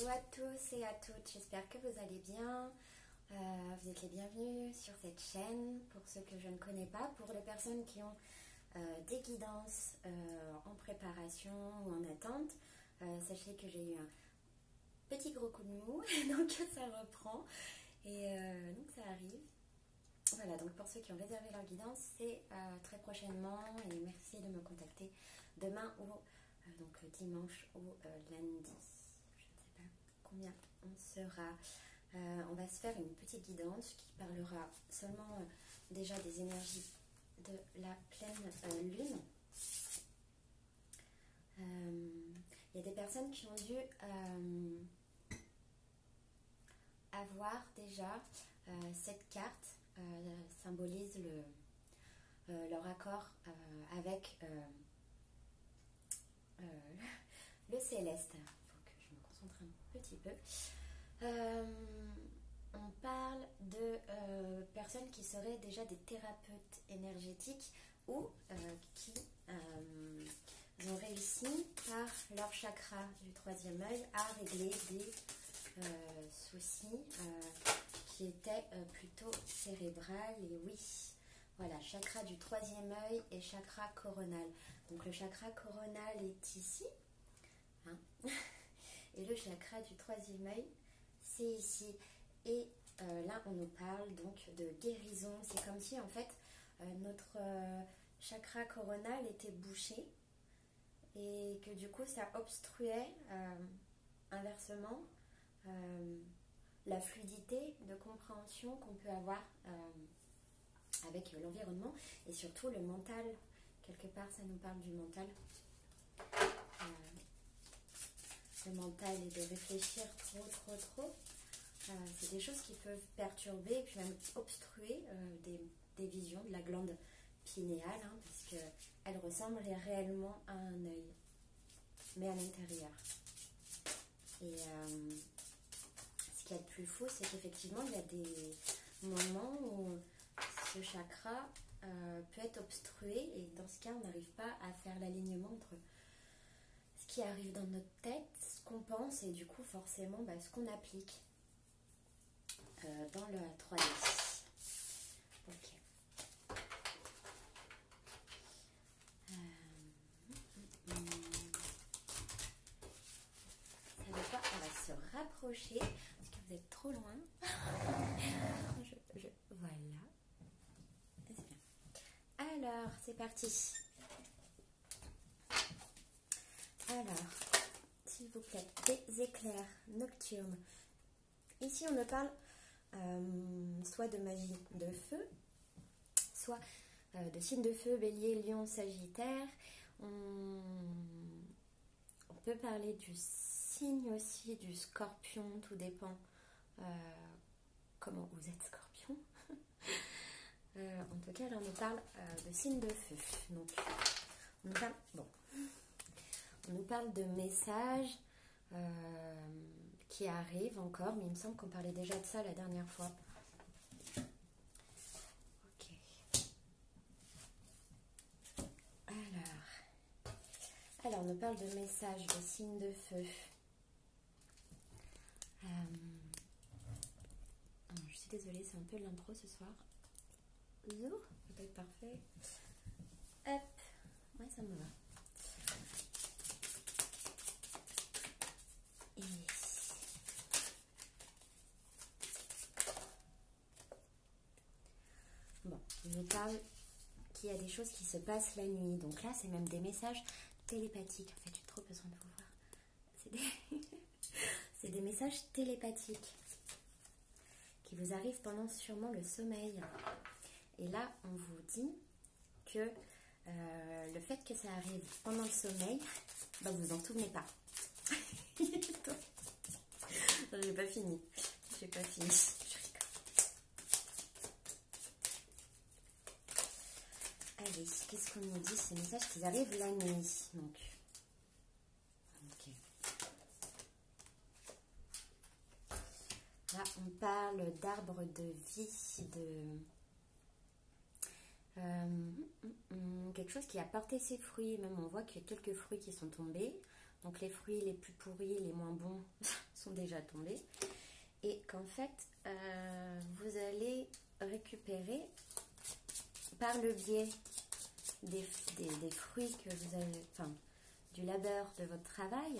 Bonjour à tous et à toutes, j'espère que vous allez bien. Vous êtes les bienvenus sur cette chaîne. Pour ceux que je ne connais pas, pour les personnes qui ont des guidances en préparation ou en attente, sachez que j'ai eu un petit gros coup de mou, donc ça reprend et donc ça arrive. Voilà, donc pour ceux qui ont réservé leur guidance, c'est très prochainement et merci de me contacter demain ou donc dimanche ou lundi. Je ne sais pas combien on sera. On va se faire une petite guidance qui parlera seulement déjà des énergies de la pleine lune. Il y a des personnes qui ont dû avoir déjà cette carte. Symbolise leur accord avec le céleste. Il faut que je me concentre un petit peu. On parle de personnes qui seraient déjà des thérapeutes énergétiques ou qui ont réussi par leur chakra du troisième œil à régler des soucis qui étaient plutôt cérébral. Et oui, voilà, chakra du troisième œil et chakra coronal. Donc le chakra coronal est ici, hein, et le chakra du troisième œil, c'est ici. Et là, on nous parle donc de guérison. C'est comme si en fait notre chakra coronal était bouché et que du coup ça obstruait inversement la fluidité de compréhension qu'on peut avoir avec l'environnement et surtout le mental. Quelque part, ça nous parle du mental. Le mental et de réfléchir trop. C'est des choses qui peuvent perturber et puis même obstruer des visions de la glande pinéale, hein, parce qu'elle ressemble réellement à un œil, mais à l'intérieur. Et ce qu'il y a de plus fou, c'est qu'effectivement, il y a des moments où ce chakra peut être obstrué et dans ce cas, on n'arrive pas à faire l'alignement entre ce qui arrive dans notre tête, ce qu'on pense et du coup, forcément, ce qu'on applique dans le 3D. Ok. Ça veut pas, on va se rapprocher parce que vous êtes trop loin. Voilà. C'est bien. Alors, c'est parti. Alors, s'il vous plaît, des éclairs nocturnes. Ici, on me parle soit de magie de feu, soit de signes de feu, bélier, lion, sagittaire. On peut parler du signe aussi du scorpion, tout dépend comment vous êtes scorpion. En tout cas, là, on nous parle de signes de feu. Donc, on nous parle de messages qui arrivent encore, mais il me semble qu'on parlait déjà de ça la dernière fois. Ok. Alors, on nous parle de messages, de signes de feu. Je suis désolée, c'est un peu l'intro ce soir. Ça peut être parfait. Hop, ouais, ça me va. Et bon, il nous parle qu'il y a des choses qui se passent la nuit. Donc là, c'est même des messages télépathiques. En fait, j'ai trop besoin de vous voir. C'est des messages télépathiques qui vous arrivent pendant sûrement le sommeil. Et là, on vous dit que le fait que ça arrive pendant le sommeil, vous en souvenez pas. Non, j'ai pas fini. Je rigole. Allez, qu'est-ce qu'on nous dit? Ces messages qui arrivent la nuit. Donc, ok. Là, on parle d'arbre de vie, de quelque chose qui a porté ses fruits. Même on voit qu'il y a quelques fruits qui sont tombés. Donc les fruits les plus pourris, les moins bons sont déjà tombés. Et qu'en fait, vous allez récupérer par le biais des fruits que vous avez, enfin, du labeur de votre travail,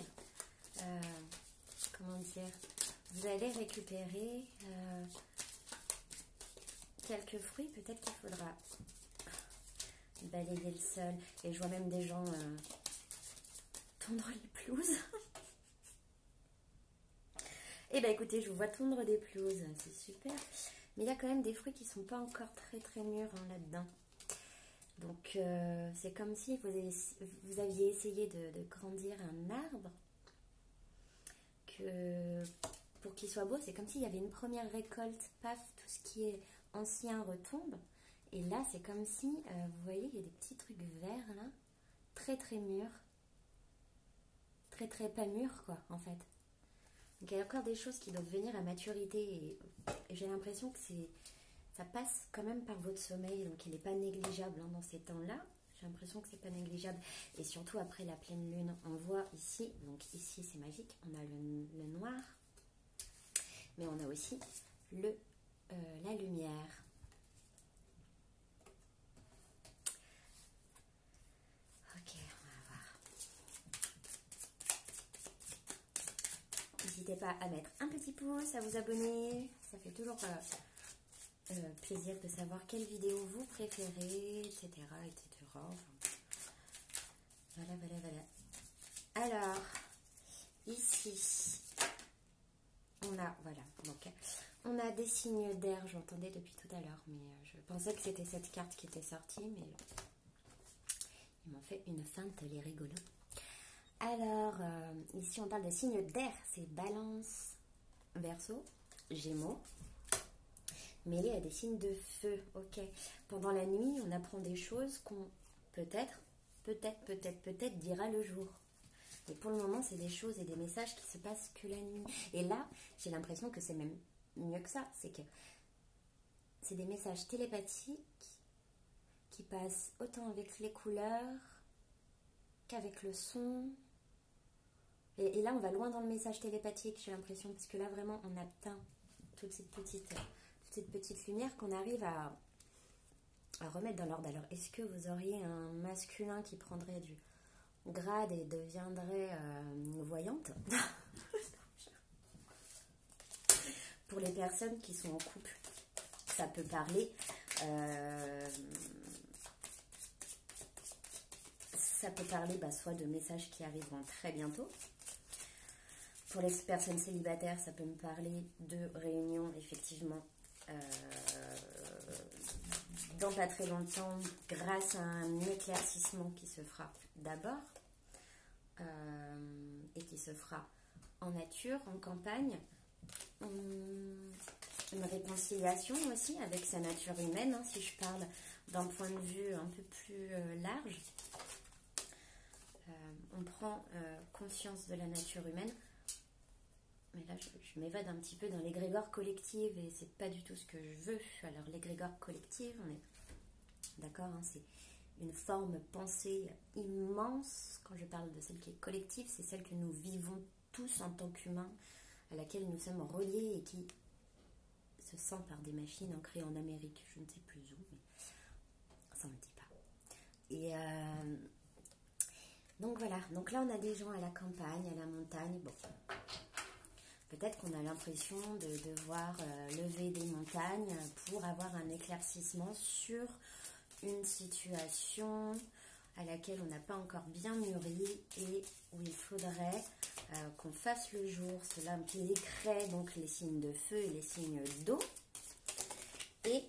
comment dire, vous allez récupérer quelques fruits. Peut-être qu'il faudra balayer le sol. Et je vois même des gens tondre les pelouses. Et ben écoutez, je vous vois tondre des pelouses, c'est super. Mais il y a quand même des fruits qui ne sont pas encore très mûrs hein, là-dedans. Donc c'est comme si vous aviez essayé de grandir un arbre. Pour qu'il soit beau, c'est comme s'il y avait une première récolte, paf, tout ce qui est ancien retombe. Et là, c'est comme si, vous voyez, il y a des petits trucs verts là, très mûrs. Très pas mûrs quoi, en fait. Donc il y a encore des choses qui doivent venir à maturité et j'ai l'impression que ça passe quand même par votre sommeil, donc il n'est pas négligeable hein, dans ces temps-là. J'ai l'impression que c'est pas négligeable. Et surtout après la pleine lune, on voit ici, donc ici c'est magique, on a le noir, mais on a aussi la lumière. Ok, on va voir. N'hésitez pas à mettre un petit pouce, à vous abonner, ça fait toujours plaisir de savoir quelle vidéo vous préférez, etc. Enfin, voilà. Alors, ici, on a, voilà, donc, on a des signes d'air, j'entendais depuis tout à l'heure, mais je pensais que c'était cette carte qui était sortie, mais ils m'ont fait une feinte, les rigolos. Alors, ici on parle de signes d'air, c'est Balance, Verseau, Gémeaux, mêlés à des signes de feu, ok. Pendant la nuit, on apprend des choses qu'on peut-être dira le jour. Mais pour le moment, c'est des choses et des messages qui se passent que la nuit. Et là, j'ai l'impression que c'est même mieux que ça. C'est que c'est des messages télépathiques qui passent autant avec les couleurs qu'avec le son. Et là, on va loin dans le message télépathique, j'ai l'impression, parce que là, vraiment, on atteint toute cette petite lumière qu'on arrive à remettre dans l'ordre. Alors, est-ce que vous auriez un masculin qui prendrait du grade et deviendrait voyante? Pour les personnes qui sont en couple, ça peut parler. Ça peut parler soit de messages qui arriveront très bientôt. Pour les personnes célibataires, ça peut me parler de réunions, effectivement, dans pas très longtemps, grâce à un éclaircissement qui se fera d'abord, et qui se fera en nature, en campagne. Une réconciliation aussi avec sa nature humaine, hein, si je parle d'un point de vue un peu plus large. On prend conscience de la nature humaine. Mais là, je m'évade un petit peu dans l'égrégore collective et c'est pas du tout ce que je veux. Alors, l'égrégore collective, on est d'accord, hein, c'est une forme pensée immense. Quand je parle de celle qui est collective, c'est celle que nous vivons tous en tant qu'humains, à laquelle nous sommes reliés et qui se sent par des machines ancrées en Amérique. Je ne sais plus où, mais ça ne me dit pas. Et donc voilà, donc là on a des gens à la campagne, à la montagne. Bon, peut-être qu'on a l'impression de devoir lever des montagnes pour avoir un éclaircissement sur une situation à laquelle on n'a pas encore bien mûri et où il faudrait qu'on fasse le jour. Cela impliquerait donc les signes de feu et les signes d'eau et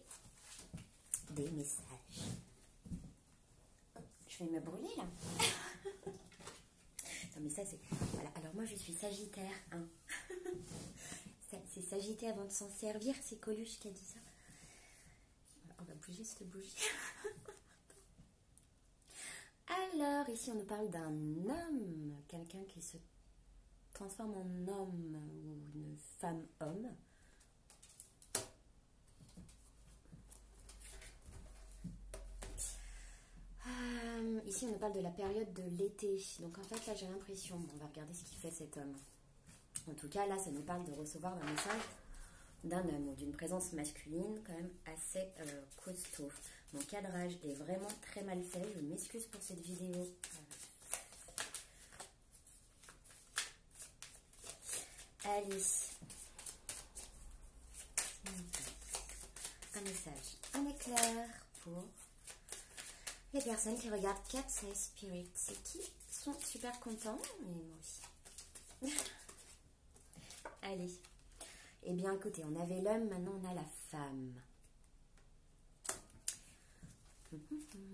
des messages. Je vais me brûler là. Non mais ça c'est... Voilà, alors moi je suis Sagittaire, hein. C'est s'agiter avant de s'en servir, c'est Coluche qui a dit ça. On va bouger cette bougie. Alors, ici on nous parle d'un homme, quelqu'un qui se transforme en homme ou une femme-homme. Ici on nous parle de la période de l'été. Donc en fait là j'ai l'impression, on va regarder ce qu'il fait cet homme. En tout cas, là, ça nous parle de recevoir un message d'un homme ou d'une présence masculine quand même assez costaud. Mon cadrage est vraiment très mal fait. Je m'excuse pour cette vidéo. Allez. Un message, un éclair pour les personnes qui regardent Cat's Eye Spirit. C'est qui sont super contents, mais moi aussi. Allez. Eh bien, écoutez, on avait l'homme, maintenant on a la femme.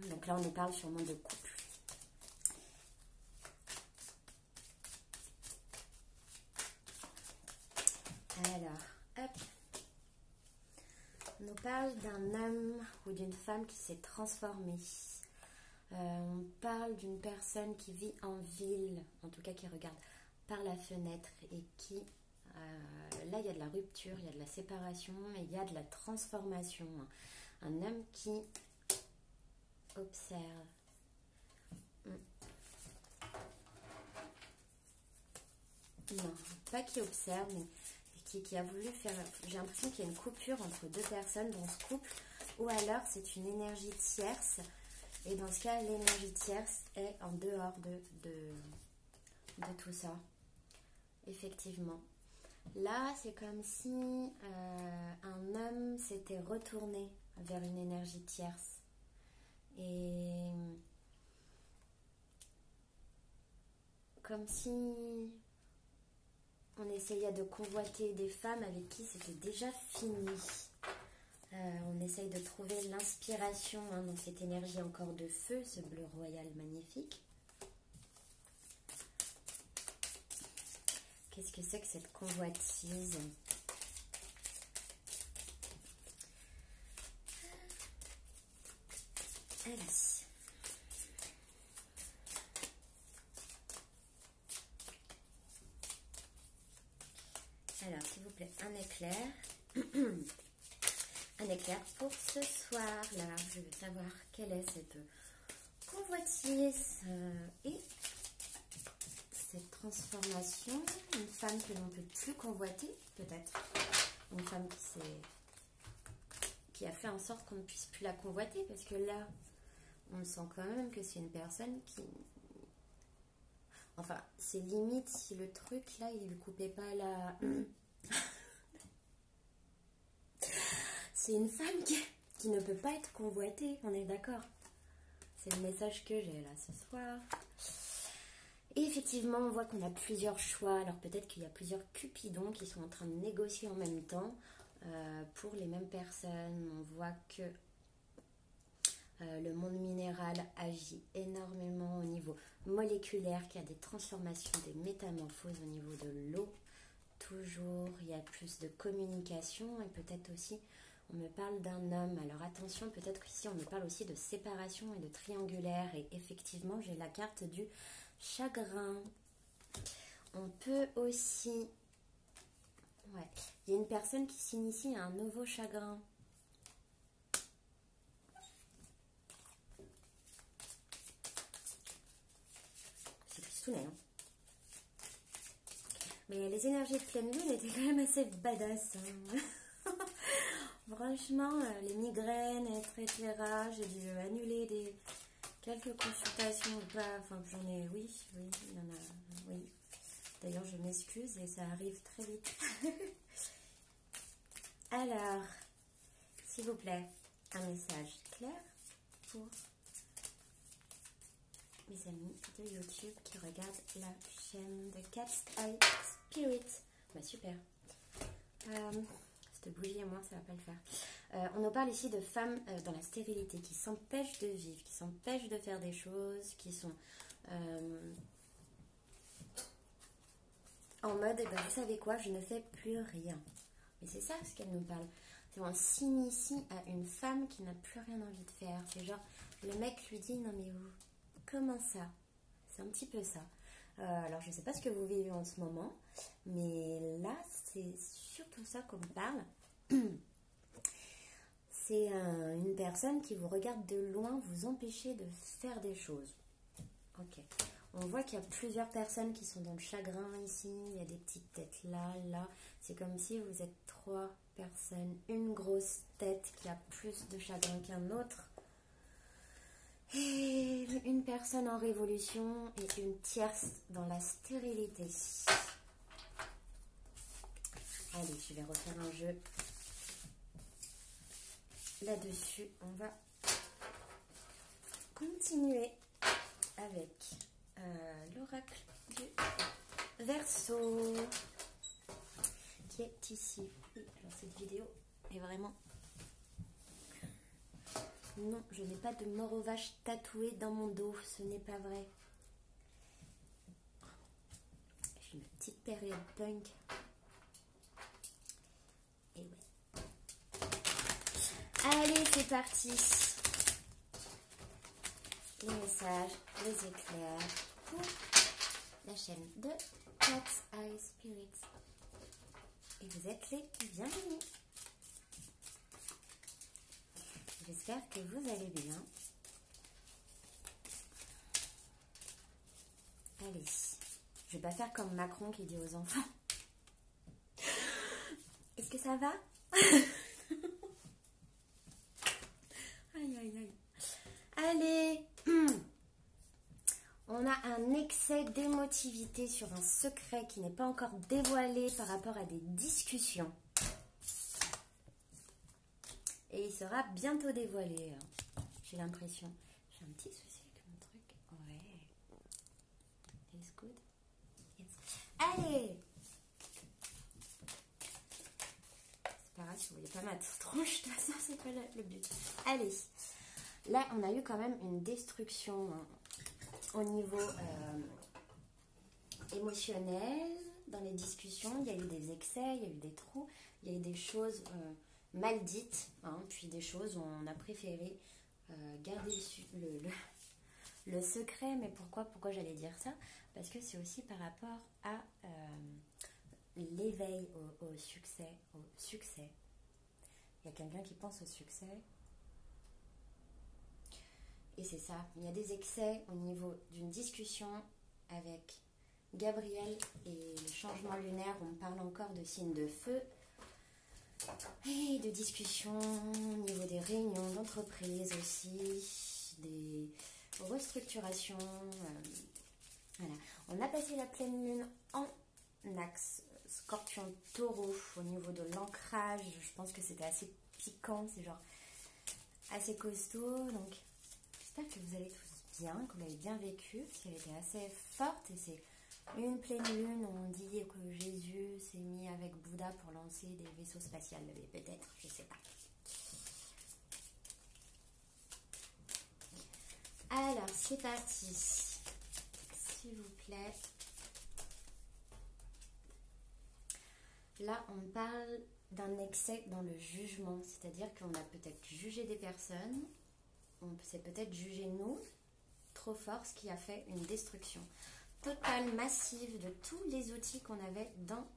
Donc là, on nous parle sûrement de couple. Alors, hop. On nous parle d'un homme ou d'une femme qui s'est transformée. On parle d'une personne qui vit en ville, en tout cas qui regarde par la fenêtre et qui... là, il y a de la rupture, il y a de la séparation, mais il y a de la transformation. Un homme qui observe. Non, pas qui observe, mais qui a voulu faire... J'ai l'impression qu'il y a une coupure entre deux personnes dans ce couple, ou alors c'est une énergie tierce, et dans ce cas, l'énergie tierce est en dehors de tout ça. Effectivement. Là, c'est comme si un homme s'était retourné vers une énergie tierce. Et comme si on essayait de convoiter des femmes avec qui c'était déjà fini. On essaye de trouver l'inspiration dans cette énergie encore de feu, ce bleu royal magnifique. Qu'est-ce que c'est que cette convoitise? Allez. Alors, s'il vous plaît, un éclair. Un éclair pour ce soir. Là, je veux savoir quelle est cette convoitise et cette transformation. Une femme que l'on ne peut plus convoiter, peut-être. Une femme qui a fait en sorte qu'on ne puisse plus la convoiter, parce que là, on sent quand même que c'est une personne qui... Enfin, c'est limite si le truc, là, il lui coupait pas la... C'est une femme qui ne peut pas être convoitée, on est d'accord. C'est le message que j'ai là ce soir. Et effectivement, on voit qu'on a plusieurs choix. Alors peut-être qu'il y a plusieurs cupidons qui sont en train de négocier en même temps pour les mêmes personnes. On voit que le monde minéral agit énormément au niveau moléculaire, qu'il y a des transformations, des métamorphoses au niveau de l'eau. Toujours, il y a plus de communication et peut-être aussi, on me parle d'un homme. Alors attention, peut-être qu'ici, on me parle aussi de séparation et de triangulaire. Et effectivement, j'ai la carte du chagrin. On peut aussi... Ouais, il y a une personne qui s'initie à un nouveau chagrin. C'est tristounet, hein. Mais les énergies de pleine lune étaient quand même assez badass. Hein. Franchement, les migraines, etc. J'ai dû annuler quelques consultations ou pas. Enfin, j'en ai... Oui, il y en a... Oui. D'ailleurs, je m'excuse et ça arrive très vite. Alors, s'il vous plaît, un message clair pour mes amis de YouTube qui regardent la chaîne de Cat's Eye Spirit. Bah super. Cette bougie à moi, ça va pas le faire. On nous parle ici de femmes dans la stérilité qui s'empêchent de vivre, qui s'empêchent de faire des choses, qui sont en mode, eh ben, vous savez quoi, je ne fais plus rien. Mais c'est ça ce qu'elle nous parle. C'est on s'initie à une femme qui n'a plus rien envie de faire. C'est genre, le mec lui dit, non mais vous, comment ça? C'est un petit peu ça. Alors je ne sais pas ce que vous vivez en ce moment, mais là c'est surtout ça qu'on me parle. C'est une personne qui vous regarde de loin, vous empêcher de faire des choses. Ok. On voit qu'il y a plusieurs personnes qui sont dans le chagrin ici. Il y a des petites têtes là, là. C'est comme si vous êtes 3 personnes. Une grosse tête qui a plus de chagrin qu'un autre. Et une personne en révolution et une tierce dans la stérilité. Allez, je vais refaire un jeu là-dessus. On va continuer avec l'oracle du Verseau qui est ici. Alors cette vidéo est vraiment... Non, je n'ai pas de mort aux vaches tatoué dans mon dos, ce n'est pas vrai. J'ai une petite période punk. Et ouais. Allez, c'est parti. Les messages, les éclairs pour la chaîne de Cat's Eye Spirits. Et vous êtes les bienvenus. J'espère que vous allez bien. Allez, je vais pas faire comme Macron qui dit aux enfants. Est-ce que ça va? Aïe, aïe, aïe. Allez, on a un excès d'émotivité sur un secret qui n'est pas encore dévoilé par rapport à des discussions. Et il sera bientôt dévoilé. J'ai l'impression. J'ai un petit souci avec mon truc. Ouais. It's good. Yes. Allez! C'est pas grave si vous voulez pas ma tronche. De toute façon, c'est pas le but. Allez. Là, on a eu quand même une destruction au niveau émotionnel. Dans les discussions, il y a eu des excès, il y a eu des trous, il y a eu des choses... mal dites, hein, puis des choses où on a préféré garder le secret. Mais pourquoi j'allais dire ça? Parce que c'est aussi par rapport à l'éveil au succès. Il y a quelqu'un qui pense au succès. Et c'est ça, il y a des excès au niveau d'une discussion avec Gabriel et le changement lunaire. On parle encore de signes de feu. Et de discussions au niveau des réunions d'entreprise aussi, des restructurations. Voilà. On a passé la pleine lune en axe Scorpion-Taureau au niveau de l'ancrage. Je pense que c'était assez piquant, c'est genre assez costaud. Donc j'espère que vous allez tous bien, que vous l'avez bien vécu, parce qu'elle était assez forte et c'est... Une pleine lune, on dit que Jésus s'est mis avec Bouddha pour lancer des vaisseaux spatials. Peut-être, je sais pas. Alors, c'est parti. S'il vous plaît. Là, on parle d'un excès dans le jugement. C'est-à-dire qu'on a peut-être jugé des personnes. On s'est peut-être jugé nous trop fort, ce qui a fait une destruction totale, massive de tous les outils qu'on avait dans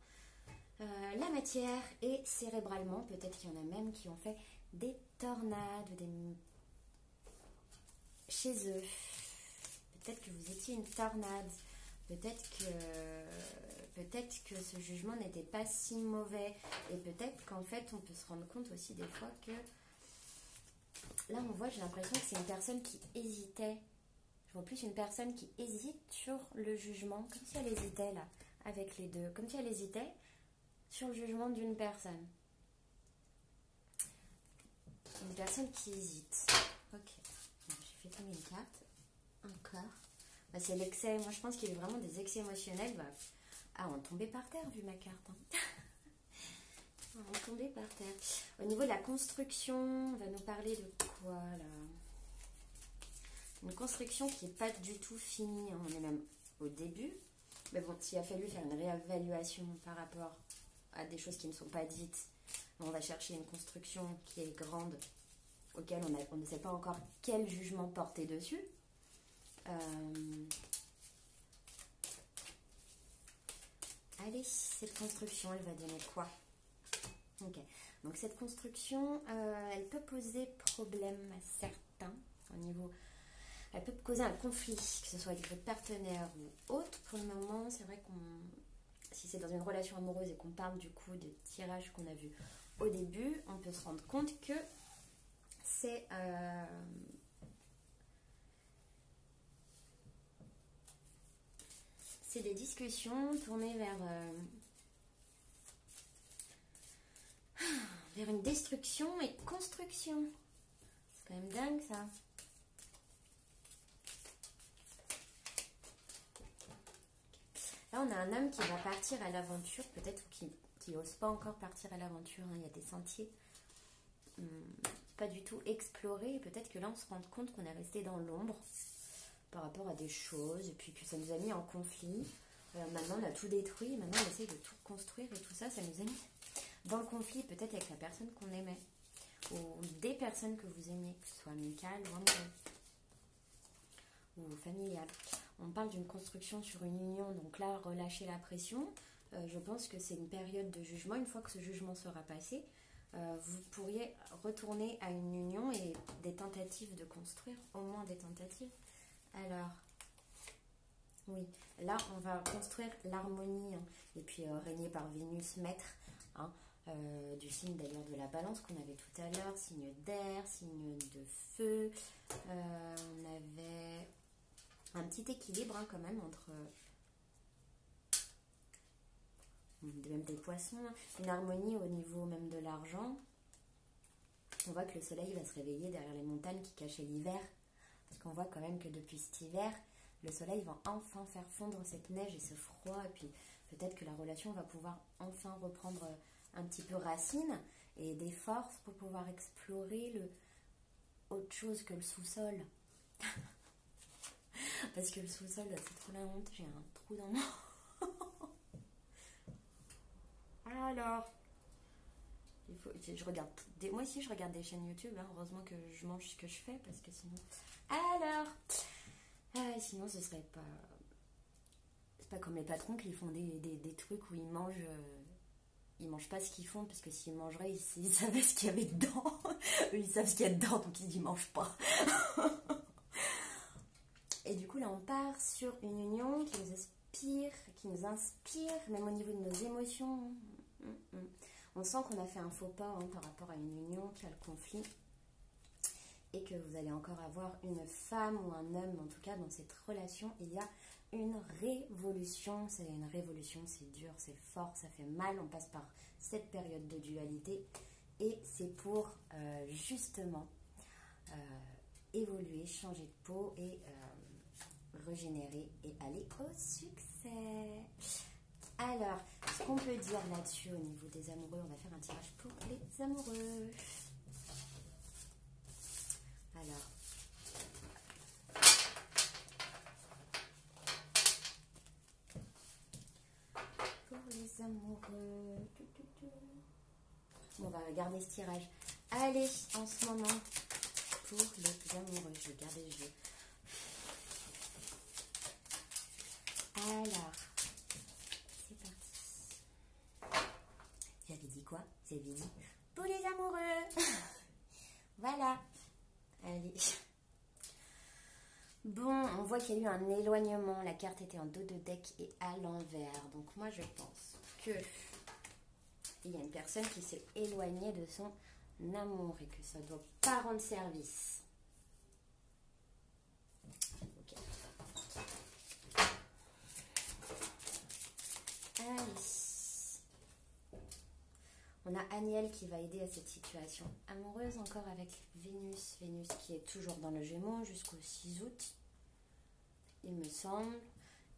la matière et cérébralement. Peut-être qu'il y en a même qui ont fait des tornades chez eux. Peut-être que vous étiez une tornade. Peut-être que ce jugement n'était pas si mauvais. Et peut-être qu'en fait, on peut se rendre compte aussi des fois que... Là, on voit, j'ai l'impression que c'est une personne qui hésitait. Je vois plus une personne qui hésite sur le jugement, comme si elle hésitait là, avec les deux. Comme si elle hésitait sur le jugement d'une personne. Une personne qui hésite. Ok. J'ai fait tomber une carte. Encore. Bah, c'est l'excès. Moi, je pense qu'il y a eu vraiment des excès émotionnels. Bah... Ah, on tombait par terre, vu ma carte. Hein. On tombait par terre. Au niveau de la construction, on va nous parler de quoi là? Une construction qui n'est pas du tout finie, on est même au début. Mais bon, s'il a fallu faire une réévaluation par rapport à des choses qui ne sont pas dites, on va chercher une construction qui est grande, auquel on ne sait pas encore quel jugement porter dessus. Allez, cette construction, elle va donner quoi? Ok, donc cette construction, elle peut poser problème à certains au niveau elle peut causer un conflit, que ce soit avec votre partenaire ou autre. Pour le moment, c'est vrai si c'est dans une relation amoureuse et qu'on parle du coup des tirages qu'on a vus au début, on peut se rendre compte que c'est des discussions tournées vers une destruction et construction. C'est quand même dingue ça. Là, on a un homme qui va partir à l'aventure, peut-être qui n'ose pas encore partir à l'aventure. Hein. Il y a des sentiers pas du tout explorés. Peut-être que là, on se rend compte qu'on est resté dans l'ombre par rapport à des choses et puis que ça nous a mis en conflit. Maintenant, on a tout détruit. Maintenant, on essaye de tout construire et tout ça, ça nous a mis dans le conflit, peut-être avec la personne qu'on aimait ou des personnes que vous aimiez, que ce soit amicales ou amoureuses ou familiales. On parle d'une construction sur une union, donc là, relâchez la pression. Je pense que c'est une période de jugement. Une fois que ce jugement sera passé, vous pourriez retourner à une union et des tentatives de construire, au moins des tentatives. Alors, oui, là, on va construire l'harmonie, hein, et puis régner par Vénus, maître, hein, du signe d'ailleurs de la balance qu'on avait tout à l'heure, signe d'air, signe de feu. On avait un petit équilibre hein, quand même entre même des poissons, une harmonie au niveau même de l'argent. On voit que le soleil va se réveiller derrière les montagnes qui cachaient l'hiver, parce qu'on voit quand même que depuis cet hiver, le soleil va enfin faire fondre cette neige et ce froid, et puis peut-être que la relation va pouvoir enfin reprendre un petit peu racine et des forces pour pouvoir explorer autre chose que le sous-sol. Parce que le sous-sol, c'est trop la honte, j'ai un trou dans mon... Alors, je regarde, moi aussi je regarde des chaînes YouTube, hein, heureusement que je mange ce que je fais, parce que sinon... Alors, sinon ce serait pas... C'est pas comme les patrons qui font des trucs où ils mangent pas ce qu'ils font, parce que s'ils mangeraient, ils savaient ce qu'il y avait dedans. Eux, ils savent ce qu'il y a dedans, donc ils y mangent pas. Et du coup, là, on part sur une union qui nous inspire, même au niveau de nos émotions. On sent qu'on a fait un faux pas hein, par rapport à une union, qu'il y a le conflit. Et que vous allez encore avoir une femme ou un homme, en tout cas, dans cette relation, il y a une révolution. C'est une révolution, c'est dur, c'est fort, ça fait mal. On passe par cette période de dualité. Et c'est pour, justement, évoluer, changer de peau et... régénérer et aller au succès. Alors, ce qu'on peut dire là-dessus au niveau des amoureux, on va faire un tirage pour les amoureux. Alors, pour les amoureux, bon, on va regarder ce tirage. Allez, en ce moment, pour les amoureux, je vais garder le jeu. Alors, c'est parti. J'avais dit quoi? J'avais dit pour les amoureux. Voilà. Allez. Bon, on voit qu'il y a eu un éloignement. La carte était en dos de deck et à l'envers. Donc moi, je pense que il y a une personne qui s'est éloignée de son amour et que ça ne doit pas rendre service. Allez. On a Aniel qui va aider à cette situation amoureuse, encore avec Vénus. Vénus qui est toujours dans le Gémeaux jusqu'au 6 août, il me semble.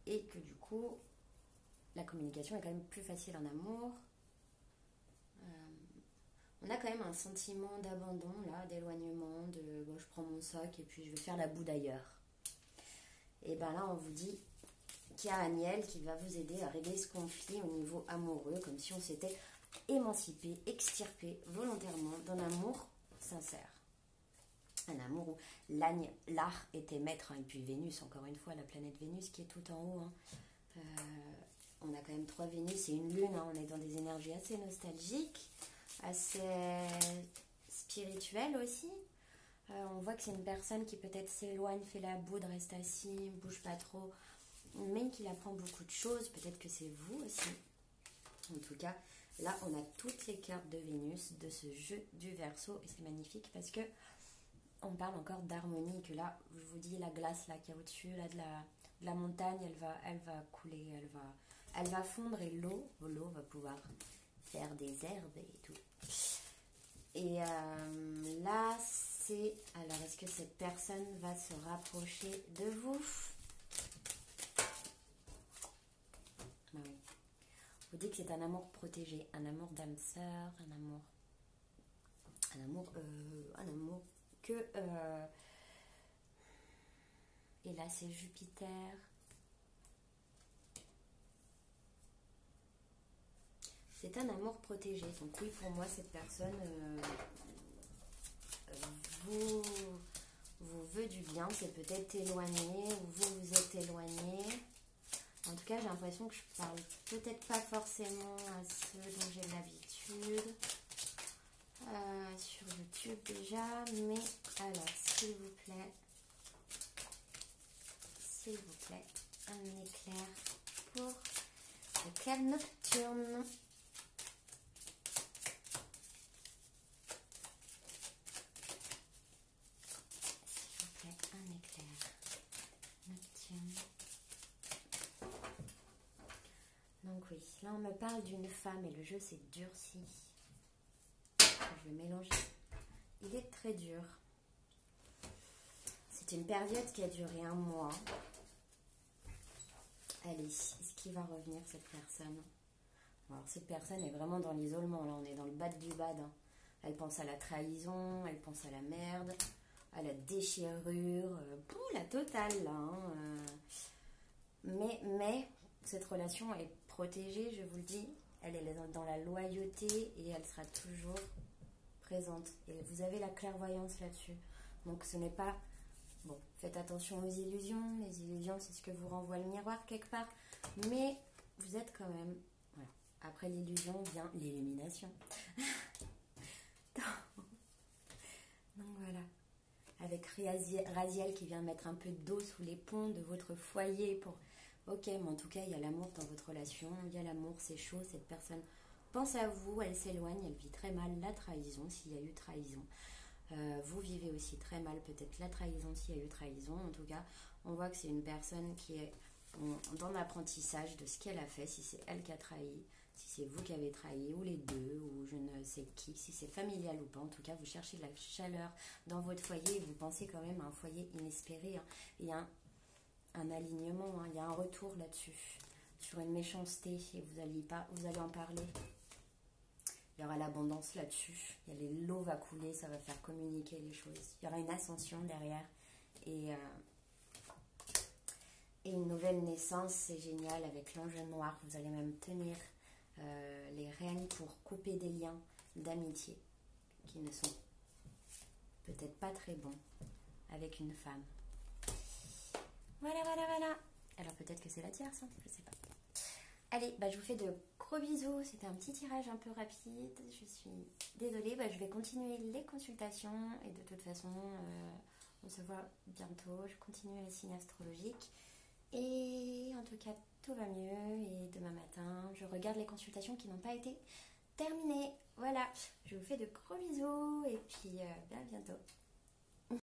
Et que du coup, la communication est quand même plus facile en amour. On a quand même un sentiment d'abandon, là, d'éloignement, de bon, je prends mon sac et puis je vais faire la boue d'ailleurs. Et bien là, on vous dit qu'il y a Aniel qui va vous aider à régler ce conflit au niveau amoureux, comme si on s'était émancipé, extirpé volontairement d'un amour sincère. Un amour où l'art était maître, hein, et puis Vénus, encore une fois, la planète Vénus qui est tout en haut. Hein. On a quand même 3 Vénus et une Lune, hein. On est dans des énergies assez nostalgiques, assez spirituelles aussi. On voit que c'est une personne qui peut-être s'éloigne, fait la boude, reste assis, bouge pas trop, mais qu'il apprend beaucoup de choses. Peut-être que c'est vous aussi. En tout cas, là, on a toutes les cartes de Vénus de ce jeu du Verseau et c'est magnifique parce que on parle encore d'harmonie. Que là, je vous dis, la glace là qui est au-dessus là de la montagne, elle va couler, elle va fondre et l'eau va pouvoir faire des herbes et tout. Et là, c'est... Alors, est-ce que cette personne va se rapprocher de vous? Ah oui. Vous dites que c'est un amour protégé, un amour d'âme sœur, un amour que... et là, c'est Jupiter. C'est un amour protégé. Donc oui, pour moi, cette personne vous veut du bien. C'est peut-être éloigné ou vous vous êtes éloigné. En tout cas, j'ai l'impression que je parle peut-être pas forcément à ceux dont j'ai l'habitude. Sur YouTube déjà. Mais alors, s'il vous plaît, un éclair pour l'éclair nocturne. Donc oui, là on me parle d'une femme et le jeu s'est durci. Je vais mélanger. Il est très dur. C'est une période qui a duré 1 mois. Allez, est-ce qu'il va revenir cette personne? Alors cette personne est vraiment dans l'isolement. Là on est dans le bad du bad. Hein. Elle pense à la trahison, elle pense à la merde, à la déchirure, la totale là. Hein. Mais cette relation est protégée, je vous le dis. Elle est dans la loyauté et elle sera toujours présente. Et vous avez la clairvoyance là-dessus. Donc ce n'est pas... Bon, faites attention aux illusions. Les illusions, c'est ce que vous renvoie le miroir quelque part. Mais vous êtes quand même... Voilà. Après l'illusion vient l'illumination. Donc voilà. Avec Raziel qui vient mettre un peu d'eau sous les ponts de votre foyer pour... Ok, mais en tout cas, il y a l'amour dans votre relation. Il y a l'amour, c'est chaud. Cette personne pense à vous, elle s'éloigne, elle vit très mal la trahison, s'il y a eu trahison. Vous vivez aussi très mal peut-être la trahison, s'il y a eu trahison. En tout cas, on voit que c'est une personne qui est dans l'apprentissage de ce qu'elle a fait, si c'est elle qui a trahi, si c'est vous qui avez trahi, ou les deux, ou je ne sais qui, si c'est familial ou pas. En tout cas, vous cherchez de la chaleur dans votre foyer et vous pensez quand même à un foyer inespéré. Hein. Il y a un alignement, hein. Il y a un retour là-dessus, sur une méchanceté, et vous allez en parler. Il y aura l'abondance là-dessus, l'eau va couler, ça va faire communiquer les choses. Il y aura une ascension derrière et une nouvelle naissance, c'est génial avec l'ange noir. Vous allez même tenir les rênes pour couper des liens d'amitié qui ne sont peut-être pas très bons avec une femme. Voilà. Alors peut-être que c'est la tierce, hein, je sais pas. Allez, je vous fais de gros bisous. C'était un petit tirage un peu rapide. Je suis désolée. Je vais continuer les consultations. Et de toute façon, on se voit bientôt. Je continue les signes astrologiques. Et en tout cas, tout va mieux. Et demain matin, je regarde les consultations qui n'ont pas été terminées. Voilà. Je vous fais de gros bisous. Et puis, à bientôt.